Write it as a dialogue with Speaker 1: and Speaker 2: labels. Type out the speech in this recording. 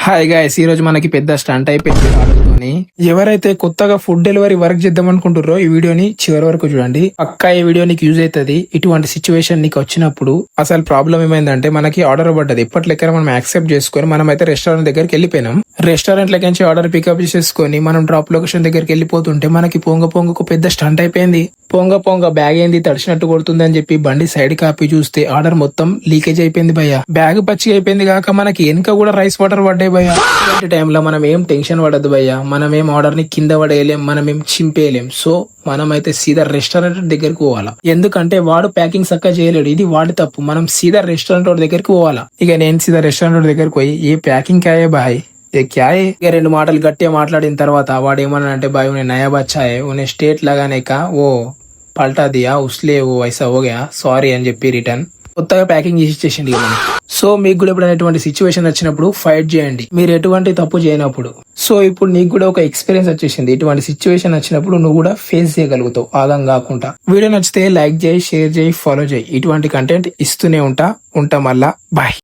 Speaker 1: Hi guys, ఈ రోజు మనకి పెద్ద స్టంట్ అయిపోయింది ఆర్డర్తోని. ఎవరైతే కొత్తగా ఫుడ్ డెలివరీ వర్క్ చేద్దాం అనుకుంటారో ఈ వీడియోని చివరి వరకు చూడండి. పక్కా ఈ వీడియో నీకు యూజ్ అవుతుంది. ఇటువంటి సిచ్యువేషన్ నీకు వచ్చినప్పుడు అసలు ప్రాబ్లం ఏమైందంటే, మనకి ఆర్డర్ పడ్డది. ఇప్పటి లెక్క మనం యాక్సెప్ట్ చేసుకుని మనం అయితే రెస్టారెంట్ దగ్గరికి వెళ్ళిపోయినాం. రెస్టారెంట్ లెక్కించి ఆర్డర్ పికప్ చేసేసుకొని మనం డ్రాప్ లొకేషన్ దగ్గరికి వెళ్ళిపోతుంటే మనకి పొంగకు పెద్ద స్టంట్ అయిపోయింది. పొంగ బ్యాగ్ ఏంది తడిచినట్టు కొడుతుంది అని చెప్పి బండి సైడ్ కాపీ చూస్తే ఆర్డర్ మొత్తం లీకేజ్ అయిపోయింది భయ్య. బ్యాగ్ పచ్చి అయిపోయింది కాక మనకి వెనక కూడా రైస్ వాటర్ పడ్డాయి భయ్య. ఇలాంటి టైంలో మనం ఏం టెన్షన్ పడద్దు భయ్య. మనం ఏం ఆర్డర్ ని కింద పడేయలేం, మనం ఏం చింపేయలేం. సో మనం అయితే సీదా రెస్టారెంట్ దగ్గరికి పోవాలా. ఎందుకంటే వాడు ప్యాకింగ్ చక్కగా చేయలేడు, ఇది వాడి తప్పు. మనం సీదా రెస్టారెంట్ దగ్గరికి పోవాలా. ఇక నేను సీదా రెస్టారెంట్ దగ్గరికి పోయి ఏ ప్యాకింగ్ కాయే బాయ్ క్యాయే ఇక రెండు మాటలు గట్టిగా మాట్లాడిన తర్వాత వాడు ఏమన్నా అంటే, బాయ్ ఉన్हें नया बच्चा है, उन्हें स्टेट लगाने का वो పల్టా దియా ఉస్లే ఓ వైసా ఓగా సారీ అని చెప్పి రిటర్న్ కొత్తగా ప్యాకింగ్ చేసి ఇచ్చేసింది కదా. సో మీకు కూడా ఎప్పుడైనా ఎటువంటి సిచ్యువేషన్ వచ్చినప్పుడు ఫైట్ చేయండి, మీరు ఎటువంటి తప్పు చేయనప్పుడు. సో ఇప్పుడు నీకు కూడా ఒక ఎక్స్పీరియన్స్ వచ్చేసింది. ఇటువంటి సిచ్యువేషన్ వచ్చినప్పుడు నువ్వు కూడా ఫేస్ చేయగలుగుతావు ఆగం కాకుండా. వీడియో నచ్చితే లైక్ చేయి, షేర్ చేయి, ఫాలో చేయి. ఇటువంటి కంటెంట్ ఇస్తూనే ఉంటా మళ్ళా. బాయ్.